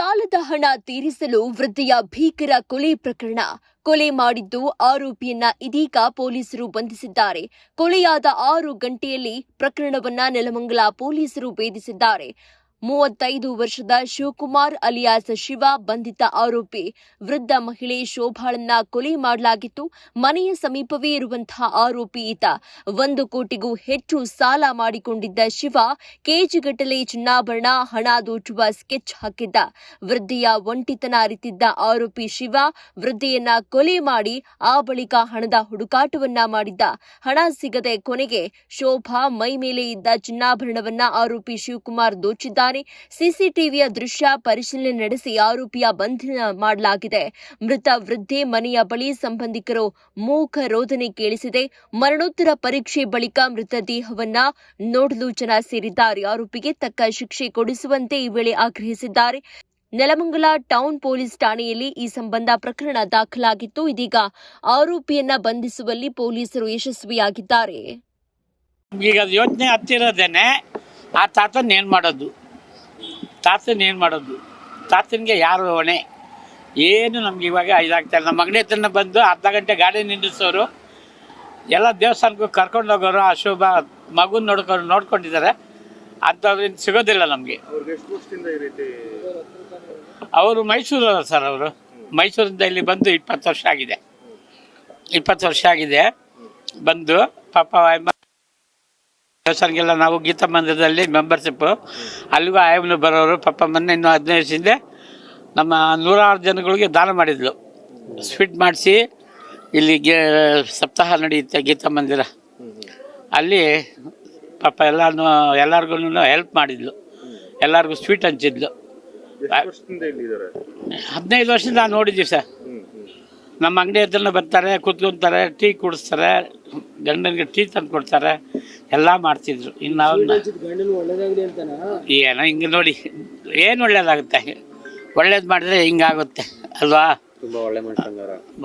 ಸಾಲದ ಹಣ ತೀರಿಸಲು ವೃದ್ಧೆಯ ಭೀಕರ ಕೊಲೆ ಪ್ರಕರಣ. ಕೊಲೆ ಮಾಡಿದ್ದು ಆರೋಪಿಯನ್ನ ಇದೀಗ ಪೊಲೀಸರು ಬಂಧಿಸಿದ್ದಾರೆ. ಕೊಲೆಯಾದ 6 ಗಂಟೆಯಲ್ಲಿ ಪ್ರಕರಣವನ್ನ ನೆಲಮಂಗಲ ಪೊಲೀಸರು ಭೇದಿಸಿದ್ದಾರೆ. 35 ವರ್ಷದ ಶಿವಕುಮಾರ್ ಅಲಿಯಾಸ್ ಶಿವ ಬಂಧಿತ ಆರೋಪಿ. ವೃದ್ಧ ಮಹಿಳೆ ಶೋಭಾಳನ್ನ ಕೊಲೆ ಮಾಡಲಾಗಿತ್ತು. ಮನೆಯ ಸಮೀಪವೇ ಇರುವಂತಹ ಆರೋಪಿ ಈತ. 1 ಕೋಟಿಗೂ ಹೆಚ್ಚು ಸಾಲ ಮಾಡಿಕೊಂಡಿದ್ದ ಶಿವ ಕೆಜಿಗಟ್ಟಲೆ ಚಿನ್ನಾಭರಣ, ಹಣ ದೋಚುವ ಸ್ಕೆಚ್ ಹಾಕಿದ್ದ. ವೃದ್ಧೆಯ ಒಂಟಿತನ ಅರಿತಿದ್ದ ಆರೋಪಿ ಶಿವ ವೃದ್ಧೆಯನ್ನ ಕೊಲೆ ಮಾಡಿ ಆ ಬಳಿಕ ಹಣದ ಹುಡುಕಾಟವನ್ನ ಮಾಡಿದ್ದ. ಹಣ ಸಿಗದೆ ಕೊನೆಗೆ ಶೋಭಾ ಮೈ ಮೇಲೆ ಇದ್ದ ಚಿನ್ನಾಭರಣವನ್ನ ಆರೋಪಿ ಶಿವಕುಮಾರ್ ದೋಚಿದ್ದಾನೆ. ಸಿಸಿಟಿವಿಯ ದೃಶ್ಯ ಪರಿಶೀಲನೆ ನಡೆಸಿ ಆರೋಪಿಯ ಬಂಧನ ಮಾಡಲಾಗಿದೆ. ಮೃತ ವೃದ್ಧೆ ಮನೆಯ ಬಳಿ ಸಂಬಂಧಿಕರು ಮೂಕ ರೋದನೆ ಕೇಳಿಸಿದೆ. ಮರಣೋತ್ತರ ಪರೀಕ್ಷೆ ಬಳಿಕ ಮೃತದೇಹವನ್ನ ನೋಡಲು ಜನ ಸೇರಿದ್ದಾರೆ. ಆರೋಪಿಗೆ ತಕ್ಕ ಶಿಕ್ಷೆ ಕೊಡಿಸುವಂತೆ ಈ ವೇಳೆ ಆಗ್ರಹಿಸಿದ್ದಾರೆ. ನೆಲಮಂಗಲ ಟೌನ್ ಪೊಲೀಸ್ ಠಾಣೆಯಲ್ಲಿ ಈ ಸಂಬಂಧ ಪ್ರಕರಣ ದಾಖಲಾಗಿತ್ತು. ಇದೀಗ ಆರೋಪಿಯನ್ನ ಬಂಧಿಸುವಲ್ಲಿ ಪೊಲೀಸರು ಯಶಸ್ವಿಯಾಗಿದ್ದಾರೆ. ಈಗ ಯೋಚನೆ ಹತ್ತಿರೋದೇನೆ ಆ ತಾತನ ಏನು ಮಾಡೋದು, ತಾತನಿಗೆ ಯಾರು ಹೊಣೆ ಏನು ನಮ್ಗೆ ಇವಾಗ ಇದಾಗ್ತಾಯಿಲ್ಲ. ನಮ್ಮ ಅಂಗಡಿ ಹತ್ರನ ಬಂದು ಅರ್ಧ ಗಂಟೆ ಗಾಡಿ ನಿಲ್ಲಿಸೋರು, ಎಲ್ಲ ದೇವಸ್ಥಾನಕ್ಕೂ ಕರ್ಕೊಂಡು ಹೋಗೋರು, ಆ ಶೋಭಾ ಮಗುನ ನೋಡ್ಕೊಂಡಿದ್ದಾರೆ. ಅಂಥವ್ರಿಂದ ಸಿಗೋದಿಲ್ಲ ನಮಗೆ. ಅವರು ಮೈಸೂರು ಸರ್, ಅವರು ಮೈಸೂರಿಂದ ಇಲ್ಲಿ ಬಂದು 20 ವರ್ಷ ಆಗಿದೆ ಬಂದು. ಪಾಪ ದೇವಸ್ಥಾನಕ್ಕೆಲ್ಲ ನಾವು ಗೀತಾ ಮಂದಿರದಲ್ಲಿ ಮೆಂಬರ್ಶಿಪ್ಪು, ಅಲ್ಲಿಗೂ ಆಯಮ್ಮನು ಬರೋರು. ಪಾಪ ಮೊನ್ನೆ ಇನ್ನೂ 15 ವರ್ಷದಿಂದ ನಮ್ಮ 106 ಜನಗಳಿಗೆ ದಾನ ಮಾಡಿದ್ಲು. ಸ್ವೀಟ್ ಮಾಡಿಸಿ ಇಲ್ಲಿ ಸಪ್ತಾಹ ನಡೆಯುತ್ತೆ ಗೀತಾ ಮಂದಿರ, ಅಲ್ಲಿ ಪಾಪ ಎಲ್ಲರಿಗೂ ಹೆಲ್ಪ್ ಮಾಡಿದ್ಲು, ಎಲ್ಲರಿಗೂ ಸ್ವೀಟ್ ಹಂಚಿದ್ಲು. 15 ವರ್ಷದಿಂದ ನಾವು ನೋಡಿದ್ದೀವಿ ಸರ್. ನಮ್ಮ ಅಂಗಡಿ ಹತ್ರನ ಬರ್ತಾರೆ, ಕೂತ್ಕೊತಾರೆ, ಟೀ ಕುಡಿಸ್ತಾರೆ, ಗಂಡನಿಗೆ ಟೀ ತಂದು ಕೊಡ್ತಾರೆ, ಎಲ್ಲ ಮಾಡ್ತಿದ್ರು. ಇನ್ನು ಏನೋ ಹಿಂಗೆ ನೋಡಿ ಏನು ಒಳ್ಳೇದಾಗುತ್ತೆ, ಒಳ್ಳೇದು ಮಾಡಿದ್ರೆ ಹಿಂಗಾಗುತ್ತೆ ಅಲ್ವಾ?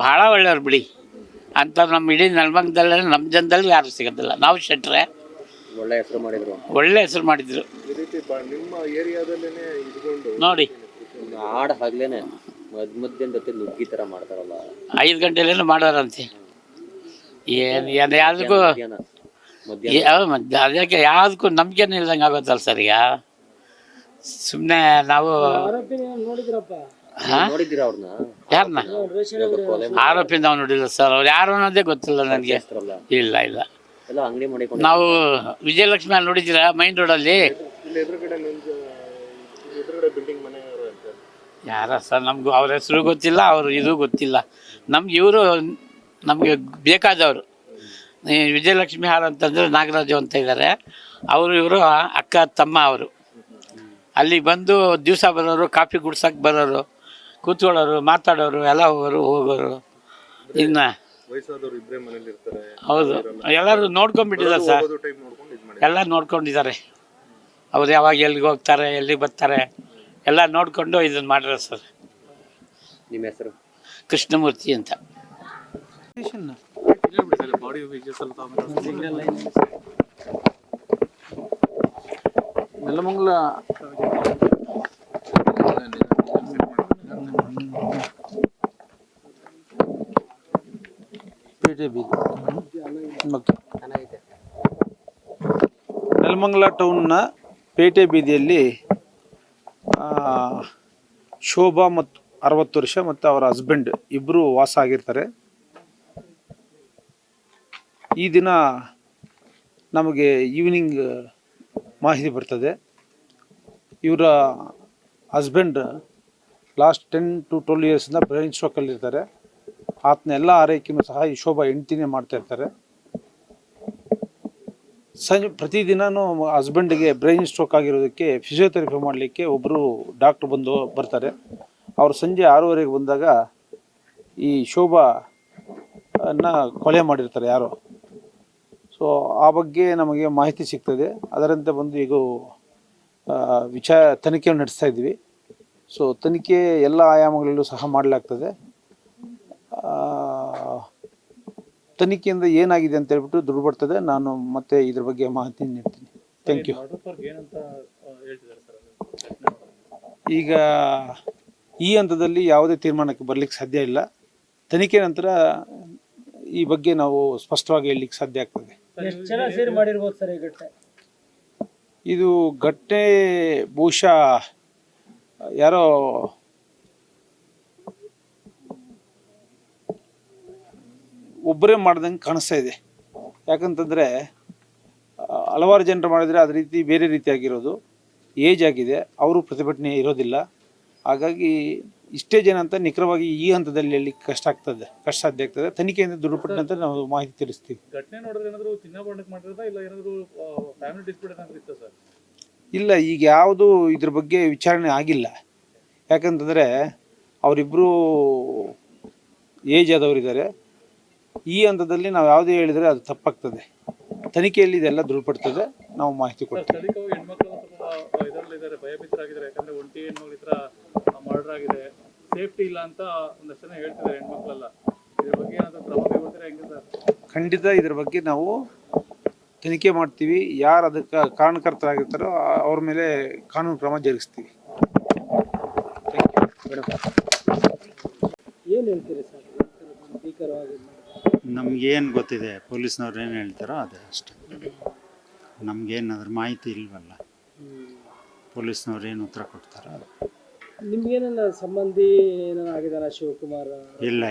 ಭಾಳ ಒಳ್ಳೆಯವ್ರು ಬಿಡಿ ಅಂತ. ನಮ್ಮ ಇಡೀ ನೆಲಮಂಗಲದಲ್ಲಿ ನಮ್ಮ ಜನದಲ್ಲಿ ಯಾರು ಸಿಗೋದಿಲ್ಲ. ನಾವು ಶೆಟ್ರೆ ಒಳ್ಳೆ ಹೆಸರು ಮಾಡಿದ್ರು ನೋಡಿ. ಹಾಡು ಹಗ್ಲೇನೆ ಮಧ್ಯಾಹ್ನ ಜೊತೆ ನುಗ್ಗಿ ಥರ ಮಾಡ್ತಾರಲ್ಲ, 5 ಗಂಟೆಲೇನು ಮಾಡೋರಂತೆ. ಏನು ಯಾವುದಕ್ಕೂ ಅದಕ್ಕೆ ಯಾವುದಕ್ಕೂ ನಂಬಿಕೆನೇ ಇಲ್ದಂಗೆ ಆಗುತ್ತಲ್ಲ ಸರ್. ಈಗ ಸುಮ್ಮನೆ ನಾವು ಯಾರನ್ನ ಆರೋಪಿಯಿಂದ ನಾವು ನೋಡಿಲ್ಲ ಸರ್. ಅವ್ರು ಯಾರು ಅನ್ನೋದೇ ಗೊತ್ತಿಲ್ಲ ನನಗೆ. ಇಲ್ಲ ನಾವು ವಿಜಯಲಕ್ಷ್ಮಿ ಅಲ್ಲಿ ನೋಡಿದ್ದೀರಾ, ಮೈನ್ ರೋಡಲ್ಲಿ ಯಾರ ಸರ್? ನಮಗೂ ಅವ್ರ ಹೆಸರು ಗೊತ್ತಿಲ್ಲ, ಅವರು ಇದು ಗೊತ್ತಿಲ್ಲ ನಮ್ಗೆ. ಇವರು ನಮಗೆ ಬೇಕಾದವರು. ವಿಜಯಲಕ್ಷ್ಮಿ ಹಾರ ಅಂತಂದರೆ ನಾಗರಾಜು ಅಂತ ಇದ್ದಾರೆ, ಇವರು ಅಕ್ಕ ತಮ್ಮ. ಅವರು ಅಲ್ಲಿಗೆ ಬಂದು ದಿವಸ ಬರೋರು, ಕಾಫಿ ಕುಡ್ಸಕ್ಕೆ ಬರೋರು, ಕೂತ್ಕೊಳ್ಳೋರು, ಮಾತಾಡೋರು, ಎಲ್ಲ ಹೋಗೋರು. ಇನ್ನು ಹೌದು, ಎಲ್ಲರೂ ನೋಡ್ಕೊಂಡ್ಬಿಟ್ಟಿದ್ದಾರೆ ಸರ್, ಎಲ್ಲ ನೋಡ್ಕೊಂಡಿದ್ದಾರೆ. ಅವ್ರು ಯಾವಾಗ ಎಲ್ಲಿಗೆ ಹೋಗ್ತಾರೆ, ಎಲ್ಲಿಗೆ ಬರ್ತಾರೆ ಎಲ್ಲ ನೋಡಿಕೊಂಡು ಇದನ್ನು ಮಾಡಿರೋ ಸರ್. ನಿಮ್ಮ ಹೆಸರು? ಕೃಷ್ಣಮೂರ್ತಿ ಅಂತ. ನೆಲಮಂಗಲ ನೆಲಮಂಗಲ ಟೌನ್ನ ಪೇಟೆ ಬೀದಿಯಲ್ಲಿ ಶೋಭಾ ಮತ್ತು 60 ವರ್ಷ ಮತ್ತು ಅವರ ಹಸ್ಬೆಂಡ್ ಇಬ್ಬರು ವಾಸ ಆಗಿರ್ತಾರೆ. ಈ ದಿನ ನಮಗೆ ಈವ್ನಿಂಗ್ ಮಾಹಿತಿ ಬರ್ತದೆ, ಇವರ ಹಸ್ಬೆಂಡ್ ಲಾಸ್ಟ್ 10 to 12 ಇಯರ್ಸಿಂದ ಬ್ರೈನ್ ಸ್ಟ್ರೋಕಲ್ಲಿರ್ತಾರೆ. ಆತನ ಎಲ್ಲ ಆರೈಕೆಯೂ ಸಹ ಈ ಶೋಭಾ ಹೆಂಡ್ತಿನೇ ಮಾಡ್ತಾಯಿರ್ತಾರೆ. ಪ್ರತಿದಿನವೂ ಹಸ್ಬೆಂಡಿಗೆ ಬ್ರೈನ್ ಸ್ಟ್ರೋಕ್ ಆಗಿರೋದಕ್ಕೆ ಫಿಸಿಯೋಥೆರಪಿ ಮಾಡಲಿಕ್ಕೆ ಒಬ್ಬರು ಡಾಕ್ಟ್ರು ಬರ್ತಾರೆ. ಅವರು ಸಂಜೆ 6:30ಗೆ ಬಂದಾಗ ಈ ಶೋಭಾನ ಕೊಲೆ ಮಾಡಿರ್ತಾರೆ ಯಾರೋ. ಸೊ ಆ ಬಗ್ಗೆ ನಮಗೆ ಮಾಹಿತಿ ಸಿಗ್ತದೆ. ಅದರಂತೆ ಬಂದು ಈಗ ತನಿಖೆಯನ್ನು ನಡೆಸ್ತಾ ಇದ್ವಿ. ಸೊ ತನಿಖೆ ಎಲ್ಲ ಆಯಾಮಗಳಲ್ಲೂ ಸಹ ಮಾಡಲಾಗ್ತದೆ. ತನಿಖೆಯಿಂದ ಏನಾಗಿದೆ ಅಂತ ಹೇಳ್ಬಿಟ್ಟು ದುಡ್ಡು ಬರ್ತದೆ. ನಾನು ಮತ್ತೆ ಇದ್ರ ಬಗ್ಗೆ ಮಾಹಿತಿ ನೀಡ್ತೀನಿ. Thank you. ಈಗ ಈ ಹಂತದಲ್ಲಿ ಯಾವುದೇ ತೀರ್ಮಾನಕ್ಕೆ ಬರಲಿಕ್ಕೆ ಸಾಧ್ಯ ಇಲ್ಲ. ತನಿಖೆ ನಂತರ ಈ ಬಗ್ಗೆ ನಾವು ಸ್ಪಷ್ಟವಾಗಿ ಹೇಳಲಿಕ್ಕೆ ಸಾಧ್ಯ ಆಗ್ತದೆ. ಎಷ್ಟು ಜನ ಸೇರಿ ಮಾಡಿರ್ಬೋದು ಸರ್ ಈ ಘಟನೆ? ಇದು ಘಟನೆ ಬಹುಶಃ ಯಾರೋ ಒಬ್ಬರೇ ಮಾಡ್ದಂಗೆ ಕಾಣಿಸ್ತಾ ಇದೆ. ಯಾಕಂತಂದರೆ ಹಲವಾರು ಜನರು ಮಾಡಿದರೆ ಅದ ರೀತಿ ಬೇರೆ ರೀತಿಯಾಗಿರೋದು, ಏಜ್ ಆಗಿದೆ, ಅವರು ಪ್ರತಿಭಟನೆ ಇರೋದಿಲ್ಲ. ಹಾಗಾಗಿ ಇಷ್ಟೇ ಜನ ಅಂತ ನಿಖರವಾಗಿ ಈ ಹಂತದಲ್ಲಿ ಹೇಳಲಿಕ್ಕೆ ಕಷ್ಟ ಸಾಧ್ಯ ಆಗ್ತದೆ. ತನಿಖೆಯಿಂದ ದೃಢಪಟ್ಟಂತೆ ನಾವು ಮಾಹಿತಿ ತಿಳಿಸ್ತೀವಿ. ಘಟನೆ ನೋಡಿದ್ರೆ ಏನಾದರೂ ಚಿನ್ನಾಭರಣಕ್ಕೆ ಮಾಡಿರೋದಾ ಇಲ್ಲ ಏನಾದರೂ ಫ್ಯಾಮಿಲಿ ಡಿಸ್ಪ್ಯೂಟ್ ಏನಾದರೂ ಇತ್ತಾ ಸರ್? ಇಲ್ಲ, ಈಗ ಯಾವುದು ಇದ್ರ ಬಗ್ಗೆ ವಿಚಾರಣೆ ಆಗಿಲ್ಲ. ಯಾಕಂತಂದರೆ ಅವರಿಬ್ಬರು ಏಜ್ ಆದವರಿದ್ದಾರೆ. ಈ ಹಂತದಲ್ಲಿ ನಾವು ಯಾವುದೇ ಹೇಳಿದರೆ ಅದು ತಪ್ಪಾಗ್ತದೆ. ತನಿಖೆಯಲ್ಲಿ ಇದೆಲ್ಲ ದೃಢಪಡ್ತದೆ, ನಾವು ಮಾಹಿತಿ ಕೊಡ್ತೀವಿ. ಸ್ಥಳೀಯವಾಗಿ ಹೆಣ್ಮಕ್ಳು ಸ್ವಲ್ಪ ಇದರಲ್ಲಿದ್ದಾರೆ, ಭಯಭೀತರಾಗಿದ್ದಾರೆ. ಯಾಕಂದರೆ ಒಂಟಿ ಹೆಣ್ಮಕ್ಳು ಈ ಥರ ಮರ್ಡರ್ ಆಗಿದೆ, ಸೇಫ್ಟಿ ಇಲ್ಲ ಅಂತ ಒಂದಷ್ಟು ಜನ ಹೇಳ್ತಿದ್ದಾರೆ ಹೆಣ್ಮಕ್ಳೆಲ್ಲ. ಇದ್ರ ಬಗ್ಗೆ ಏನಾದರೂ ಕ್ರಮ ಕೈಗೊಳ್ತೀರಾ ಹೆಂಗೆ ಸರ್? ಖಂಡಿತ ಇದ್ರ ಬಗ್ಗೆ ನಾವು ತನಿಖೆ ಮಾಡ್ತೀವಿ. ಯಾರು ಅದಕ್ಕೆ ಕಾರಣಕರ್ತರಾಗಿರ್ತಾರೋ ಅವ್ರ ಮೇಲೆ ಕಾನೂನು ಕ್ರಮ ಜರುಗಿಸ್ತೀವಿ. ಏನು ಹೇಳ್ತೀರಿ ಸರ್ ಭೀಕರವಾಗಿ? ನಮಗೇನು ಗೊತ್ತಿದೆ, ಪೊಲೀಸ್ನವ್ರು ಏನು ಹೇಳ್ತಾರೋ ಅದೇ ಅಷ್ಟೆ. ನಮಗೇನು ಅದ್ರ ಮಾಹಿತಿ ಇಲ್ವಲ್ಲ, ಪೊಲೀಸ್ನವ್ರು ಏನು ಉತ್ತರ ಕೊಡ್ತಾರೋ ಅದು. ನಿಮ್ಗೇನ ಸಂಬಂಧಿ ಏನಾರು ಆಗಿದಾರ ಶಿವಕುಮಾರ್? ಇಲ್ಲ,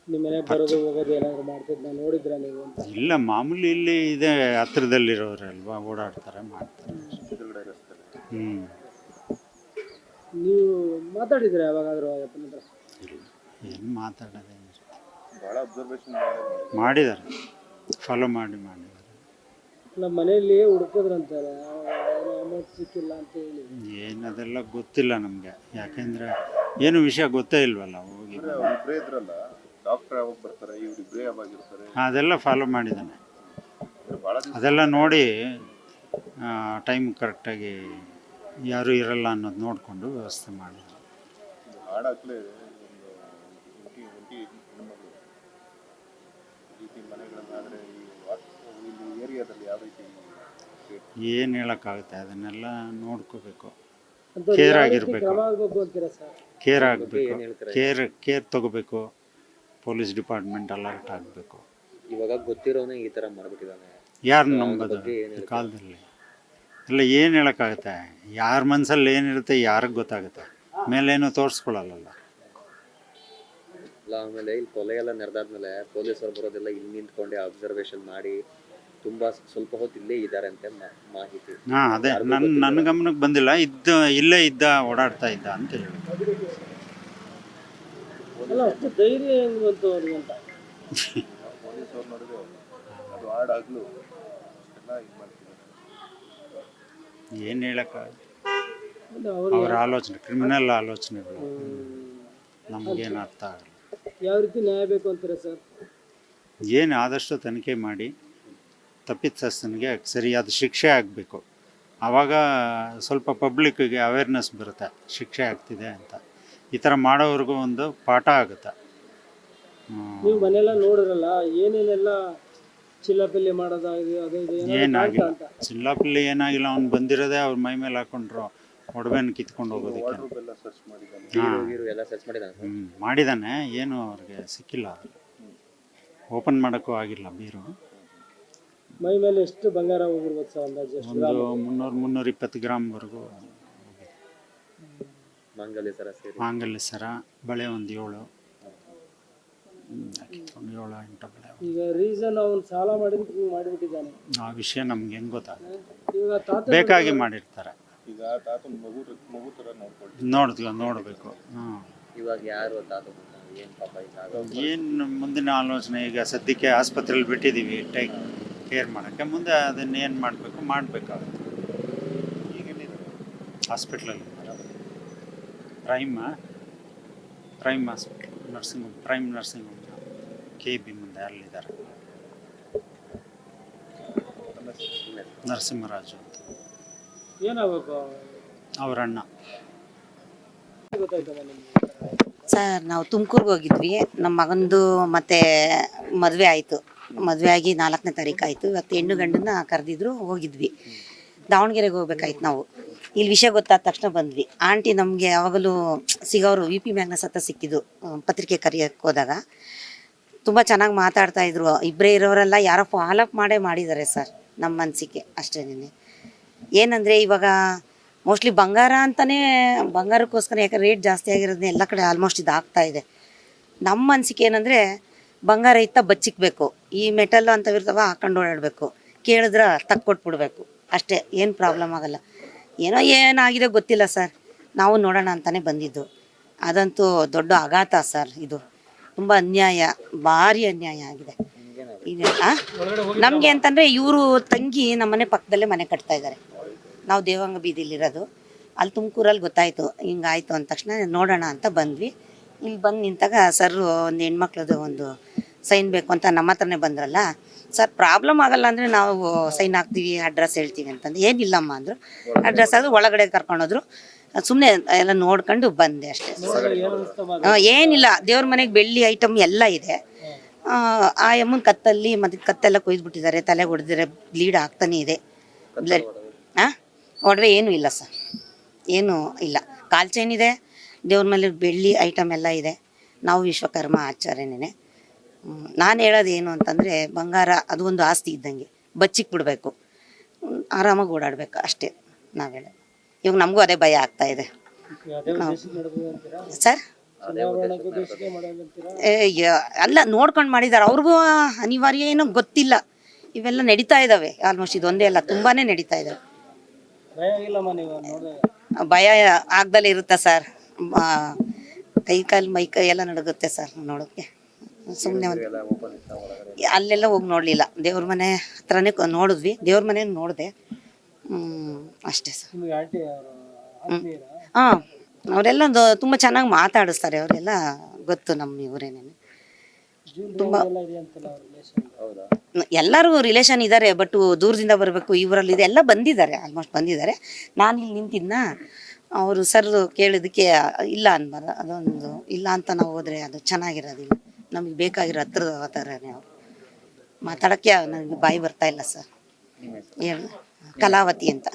ನಿಮ್ಮ ಮನೆ ಬರೋದು ಹೋಗೋದು ಏನಾದ್ರು ಮಾಡ್ತಿದ್ದ ನೋಡಿದ್ರ ನೀವು ಅಂತ? ಇಲ್ಲ, ಮಾಮೂಲಿ ಇಲ್ಲಿ ಇದೆ, ಹತ್ರದಲ್ಲಿರೋರಲ್ವಾ, ಓಡಾಡ್ತಾರೆ, ಮಾಡ್ತಾರೆ. ನೀವು ಮಾತಾಡಿದ್ರೆ ಯಾವಾಗಾದ್ರೂ ಅಪ್ಪನ ಹತ್ರ? ಏನು ಮಾತಾಡೋದೇನು ಮಾಡಿದ್ದಾರೆ, ಫಾಲೋ ಮಾಡಿದ್ದಾರೆ. ನಮ್ಮ ಮನೆಯಲ್ಲಿ ಹುಡುಕಿದ್ರಂತಾರೆ, ಅಮೌಂಟ್ ಸಿಕ್ಕಿಲ್ಲ ಅಂತ ಹೇಳಿ. ಏನು ಅದೆಲ್ಲ ಗೊತ್ತಿಲ್ಲ ನಮಗೆ, ಯಾಕೆಂದರೆ ಏನು ವಿಷಯ ಗೊತ್ತೇ ಇಲ್ವಲ್ಲ. ಹೋಗಿ ಅದೆಲ್ಲ ಫಾಲೋ ಮಾಡಿದ್ದಾನೆ, ಅದೆಲ್ಲ ನೋಡಿ ಟೈಮ್ ಕರೆಕ್ಟಾಗಿ ಯಾರೂ ಇರಲ್ಲ ಅನ್ನೋದು ನೋಡಿಕೊಂಡು ವ್ಯವಸ್ಥೆ ಮಾಡಿ. ಏನು ಹೇಳೋಕ್ಕಾಗುತ್ತೆ, ಅದನ್ನೆಲ್ಲ ನೋಡ್ಕೋಬೇಕು. ಕೇರ್ ಆಗಿರಬೇಕು, ಕೇರ್ ತಗೋಬೇಕು. ಪೊಲೀಸ್ ಡಿಪಾರ್ಟ್ಮೆಂಟ್ ಅಲರ್ಟ್ ಆಗಬೇಕು. ಇವಾಗ ಗೊತ್ತಿರೋನೇ ಈ ಥರ ಮಾಡ್ಬಿಟ್ಟಿದ್ದಾನೆ, ಯಾರು ನಂಬೋದು ಈ ಕಾಲದಲ್ಲಿ? ಎಲ್ಲ ಏನು ಹೇಳೋಕ್ಕಾಗುತ್ತೆ, ಯಾರ ಮನಸ್ಸಲ್ಲಿ ಏನಿರುತ್ತೆ ಯಾರಿಗೆ ಗೊತ್ತಾಗುತ್ತೆ, ಮೇಲೇನೂ ತೋರಿಸ್ಕೊಳ್ಳಲ್ಲ. ಆಮೇಲೆ ಇಲ್ಲಿ ಕೊಲೆ ಎಲ್ಲ ನಡೆದಾದ್ಮೇಲೆ ಪೊಲೀಸರು ಬರೋದೆಲ್ಲ ಇಲ್ಲಿ ನಿಂತ್ಕೊಂಡೆ ಅಬ್ಸರ್ವೇಷನ್ ಮಾಡಿ ತುಂಬಾ ಸ್ವಲ್ಪ ಹೊತ್ತು ಇಲ್ಲೇ ಇದ್ದಾರೆ ಅಂತ ಮಾಹಿತಿ. ಹಾಂ, ಅದೇ ನನ್ನ ಗಮನಕ್ಕೆ ಬಂದಿಲ್ಲ. ಇಲ್ಲೇ ಇದ್ದ, ಓಡಾಡ್ತಾ ಇದ್ದ ಅಂತ ಹೇಳಿ. ಅಷ್ಟು ಧೈರ್ಯ ಹೆಂಗ್ ಬಂತು ಅವ್ರಿಗೆ ಅಂತ? ಏನು ಹೇಳೋಕ್ಕಾಗಲ್ಲ, ಅವ್ರ ಆಲೋಚನೆ, ಕ್ರಿಮಿನಲ್ ಆಲೋಚನೆಗಳು ನಮಗೇನು ಅರ್ಥ ಆಗಲ್ಲ. ಯಾವ ರೀತಿ ನ್ಯಾಯ ಬೇಕು ಅಂತಾರೆ ಸರ್? ಏನು ಆದಷ್ಟು ತನಿಖೆ ಮಾಡಿ ತಪ್ಪಿತಸ್ಥನಿಗೆ ಸರಿಯಾದ ಶಿಕ್ಷೆ ಆಗಬೇಕು. ಆವಾಗ ಸ್ವಲ್ಪ ಪಬ್ಲಿಕ್ಕಿಗೆ ಅವೇರ್ನೆಸ್ ಬರುತ್ತೆ, ಶಿಕ್ಷೆ ಆಗ್ತಿದೆ ಅಂತ. ಈ ಥರ ಮಾಡೋವ್ರಿಗೂ ಒಂದು ಪಾಠ ಆಗುತ್ತೆ. ನೀವು ಮನೆಯೆಲ್ಲ ನೋಡಿದ್ರಲ್ಲ, ಏನೇನೆಲ್ಲ ಚಿಲ್ಲಪಿಲ್ಲಿ ಮಾಡೋದಾಗಿದೆ, ಅದು ಏನಾಗಿಲ್ಲ, ಚಿಲ್ಲಾಪಿಲ್ಲಿ ಏನಾಗಿಲ್ಲ. ಅವ್ನು ಬಂದಿರೋದೇ ಅವ್ರ ಮೈ ಮೇಲೆ ಹಾಕೊಂಡ್ರು, ಒಡವೆನ ಕಿತ್ಕೊಂಡು ಹೋಗೋದಕ್ಕೆ. ಮಾಡಿದ್ದಾನೆ, ಏನು ಅವ್ರಿಗೆ ಸಿಕ್ಕಿಲ್ಲ, ಓಪನ್ ಮಾಡೋಕ್ಕೂ ಆಗಿಲ್ಲ ಬೀರು. ಮೈ ಮೇಲೆ ಎಷ್ಟು ಬಂಗಾರ ಹೋಗಿರ್ಬೋದು ಸರ್ ಅಂದಾಜು? ಒಂದು 300-320 ಗ್ರಾಮ್ವರೆಗೂ. ಮಾಂಗಲ್ಯ ಸರ, ಬಳೆ ಒಂದು 7-8 ಬಳೆ. ಈಗ ರೀಸನ್ ಅವ್ನು ಸಾಲ ಮಾಡಿಬಿಟ್ಟಿದ್ದಾನೆ. ಆ ವಿಷಯ ನಮ್ಗೆ ಹೆಂಗೆ ಗೊತ್ತಾಗುತ್ತೆ? ಈಗ ತಾತ ಬೇಕಾಗಿ ಮಾಡಿರ್ತಾರೆ, ನೋಡಬೇಕು. ಇವಾಗ ಯಾರು ಏನು ಮುಂದಿನ ಆಲೋಚನೆ? ಈಗ ಸದ್ಯಕ್ಕೆ ಆಸ್ಪತ್ರೆಯಲ್ಲಿ ಬಿಟ್ಟಿದ್ದೀವಿ ಕೇರ್ ಮಾಡೋಕ್ಕೆ. ಮುಂದೆ ಅದನ್ನು ಏನು ಮಾಡಬೇಕಾಗುತ್ತೆ. ಹಾಸ್ಪಿಟ್ಲಲ್ಲಿ prime hospital, prime nursing home, KB ಮುಂದೆ ಅಲ್ಲಿದ್ದಾರೆ, ನರಸಿಂಹರಾಜು ಅಂತ. ಏನಾಗಬೇಕು ಅವ್ರ ಅಣ್ಣ. ಸರ್, ನಾವು ತುಮಕೂರಿಗೆ ಹೋಗಿದ್ವಿ. ನಮ್ಮ ಮಗಂದು ಮತ್ತೆ ಮದುವೆ ಆಯಿತು. ಮದುವೆ ಆಗಿ 4ನೇ ತಾರೀಕು ಆಯಿತು. ಇವತ್ತು ಹೆಣ್ಣು ಗಂಡನ್ನ ಕರೆದಿದ್ರು, ಹೋಗಿದ್ವಿ. ದಾವಣಗೆರೆಗೆ ಹೋಗ್ಬೇಕಾಯ್ತು ನಾವು. ಇಲ್ಲಿ ವಿಷಯ ಗೊತ್ತಾದ ತಕ್ಷಣ ಬಂದ್ವಿ. ಆಂಟಿ ನಮಗೆ ಯಾವಾಗಲೂ ಸಿಗೋರು VP ಮ್ಯಾಗ್ನಸ್ ಹತ್ರ ಸಿಕ್ಕಿದ್ದು ಪತ್ರಿಕೆ ಕರೆಯೋಕ್ಕೆ ಹೋದಾಗ. ತುಂಬ ಚೆನ್ನಾಗಿ ಮಾತಾಡ್ತಾಯಿದ್ರು. ಇಬ್ಬರೇ ಇರೋರೆಲ್ಲ ಯಾರೋ ಫಾಲೋಅಪ್ ಮಾಡಿದ್ದಾರೆ ಸರ್, ನಮ್ಮ ಅನಿಸಿಕೆ ಅಷ್ಟೇನೆ. ಏನಂದರೆ ಇವಾಗ ಮೋಸ್ಟ್ಲಿ ಬಂಗಾರ ಅಂತಲೇ, ಬಂಗಾರಕ್ಕೋಸ್ಕರ ಯಾಕಂದ್ರೆ ರೇಟ್ ಜಾಸ್ತಿ ಆಗಿರೋದನ್ನ ಎಲ್ಲ ಕಡೆ ಆಲ್ಮೋಸ್ಟ್ ಇದು ಆಗ್ತಾಯಿದೆ. ನಮ್ಮ ಅನಿಸಿಕೆ ಏನಂದರೆ ಬಂಗಾರ ಇತ್ತ ಬಚ್ಚಿಕ್ಬೇಕು, ಈ ಮೆಟಲ್ ಅಂತವಿರ್ತಾವ ಹಾಕೊಂಡು ಓಡಾಡಬೇಕು, ಕೇಳಿದ್ರೆ ತಕ್ಕೊಟ್ಬಿಡ್ಬೇಕು ಅಷ್ಟೇ, ಏನು ಪ್ರಾಬ್ಲಮ್ ಆಗಲ್ಲ. ಏನೋ ಏನಾಗಿದೆ ಗೊತ್ತಿಲ್ಲ ಸರ್, ನಾವು ನೋಡೋಣ ಅಂತಲೇ ಬಂದಿದ್ದು. ಅದಂತೂ ದೊಡ್ಡ ಆಘಾತ ಸರ್, ಇದು ತುಂಬ ಅನ್ಯಾಯ, ಭಾರಿ ಅನ್ಯಾಯ ಆಗಿದೆ. ನಮಗೆ ಅಂತಂದರೆ ಇವರು ತಂಗಿ ನಮ್ಮನೆ ಪಕ್ಕದಲ್ಲೇ ಮನೆ ಕಟ್ತಾ ಇದ್ದಾರೆ. ನಾವು ದೇವಂಗ ಬೀದಿಲಿರೋದು, ಅಲ್ಲಿ ತುಮಕೂರಲ್ಲಿ ಗೊತ್ತಾಯಿತು ಹಿಂಗಾಯ್ತು ಅಂದ ತಕ್ಷಣ ನೋಡೋಣ ಅಂತ ಬಂದ್ವಿ. ಇಲ್ಲಿ ಬಂದು ನಿಂತಾಗ ಸರ್ ಒಂದು ಹೆಣ್ಮಕ್ಳದ್ದು ಒಂದು ಸೈನ್ ಬೇಕು ಅಂತ ನಮ್ಮ ಹತ್ರನೇ ಬಂದ್ರಲ್ಲ. ಸರ್ ಪ್ರಾಬ್ಲಮ್ ಆಗಲ್ಲ ಅಂದರೆ ನಾವು ಸೈನ್ ಹಾಕ್ತೀವಿ, ಅಡ್ರೆಸ್ ಹೇಳ್ತೀವಿ ಅಂತಂದು. ಏನಿಲ್ಲಮ್ಮ ಅಂದರು. ಅಡ್ರೆಸ್ ಆದರೂ ಒಳಗಡೆ ಕರ್ಕೊಂಡೋದ್ರು. ಸುಮ್ಮನೆ ಎಲ್ಲ ನೋಡ್ಕೊಂಡು ಬಂದೆ ಅಷ್ಟೇ. ಏನಿಲ್ಲ, ದೇವ್ರ ಮನೆಗೆ ಬೆಳ್ಳಿ ಐಟಮ್ ಎಲ್ಲ ಇದೆ. ಆ ಅಮ್ಮನ ಕತ್ತಲ್ಲಿ ಮತ್ತು ಕತ್ತೆಲ್ಲ ಕೊಯ್ದುಬಿಟ್ಟಿದ್ದಾರೆ, ತಲೆಗೆ ಹೊಡೆದಿದ್ದಾರೆ, ಬ್ಲೀಡ್ ಆಗ್ತಾನೇ ಇದೆ. ಬ್ಲಡ್ ಒಡವೆ ಏನೂ ಇಲ್ಲ ಸರ್, ಏನೂ ಇಲ್ಲ. ಕಾಲ್ ಚೈನ್ ಇದೆ, ದೇವ್ರ ಮೇಲೆ ಬೆಳ್ಳಿ ಐಟಮ್ ಎಲ್ಲ ಇದೆ. ನಾವು ವಿಶ್ವಕರ್ಮ ಆಚಾರ್ಯನೇ. ನಾನು ಹೇಳೋದು ಏನು ಅಂತಂದರೆ ಬಂಗಾರ ಅದು ಒಂದು ಆಸ್ತಿ ಇದ್ದಂಗೆ, ಬಚ್ಚಿಕ್ ಬಿಡಬೇಕು, ಆರಾಮಾಗಿ ಓಡಾಡಬೇಕು ಅಷ್ಟೇ ನಾವು ಹೇಳೋದು. ಇವಾಗ ನಮಗೂ ಅದೇ ಭಯ ಆಗ್ತಾ ಇದೆ ಸರ್. ಅಲ್ಲ ನೋಡ್ಕೊಂಡು ಮಾಡಿದ್ದಾರೆ, ಅವ್ರಿಗೂ ಅನಿವಾರ್ಯ ಏನೋ ಗೊತ್ತಿಲ್ಲ. ಇವೆಲ್ಲ ನಡೀತಾ ಇದ್ದಾವೆ ಆಲ್ಮೋಸ್ಟ್, ಇದೊಂದೇ ಅಲ್ಲ, ತುಂಬಾ ನಡೀತಾ ಇದ್ದಾವೆ. ಭಯ ಆಗ್ದಲೇ ಇರುತ್ತಾ ಸರ್, ಕೈ ಕಾಲು ಮೈ ಕೈ ಎಲ್ಲ ನಡುಗುತ್ತೆ ಸರ್ ನೋಡೋಕ್ಕೆ. ಸುಮ್ಮನೆ ಒಂದು ಅಲ್ಲೆಲ್ಲ ಹೋಗಿ ನೋಡಲಿಲ್ಲ, ದೇವ್ರ ಮನೆ ಹತ್ರನೇ ನೋಡಿದ್ವಿ, ದೇವ್ರ ಮನೆ ನೋಡಿದೆ ಅಷ್ಟೇ ಸರ್. ಹಾಂ, ಅವರೆಲ್ಲ ತುಂಬ ಚೆನ್ನಾಗಿ ಮಾತಾಡಿಸ್ತಾರೆ, ಅವರೆಲ್ಲ ಗೊತ್ತು ನಮ್ಮ ಇವರೇನೇ. ತುಂಬ ಎಲ್ಲರೂ ರಿಲೇಷನ್ ಇದ್ದಾರೆ, ಬಟ್ ದೂರದಿಂದ ಬರಬೇಕು, ಇವರಲ್ಲಿದೆ ಎಲ್ಲ ಬಂದಿದ್ದಾರೆ, ಆಲ್ಮೋಸ್ಟ್ ಬಂದಿದ್ದಾರೆ. ನಾನು ಇಲ್ಲಿ ನಿಂತಿದ್ನ, ಅವರು ಸರ್ ಕೇಳಿದ್ದಕ್ಕೆ ಇಲ್ಲ ಅನ್ಬಾರ್ದು, ಅದೊಂದು ಇಲ್ಲ ಅಂತ ನಾವು ಹೋದರೆ ಅದು ಚೆನ್ನಾಗಿರೋದಿಲ್ಲ. ನಮಗೆ ಬೇಕಾಗಿರೋ ಹತ್ರದ ಥರನೇ ಅವರು ಮಾತಾಡೋಕ್ಕೆ ನನಗೆ ಬಾಯಿ ಬರ್ತಾ ಇಲ್ಲ ಸರ್. ಹೇಳಿ, ಕಲಾವತಿ ಅಂತ.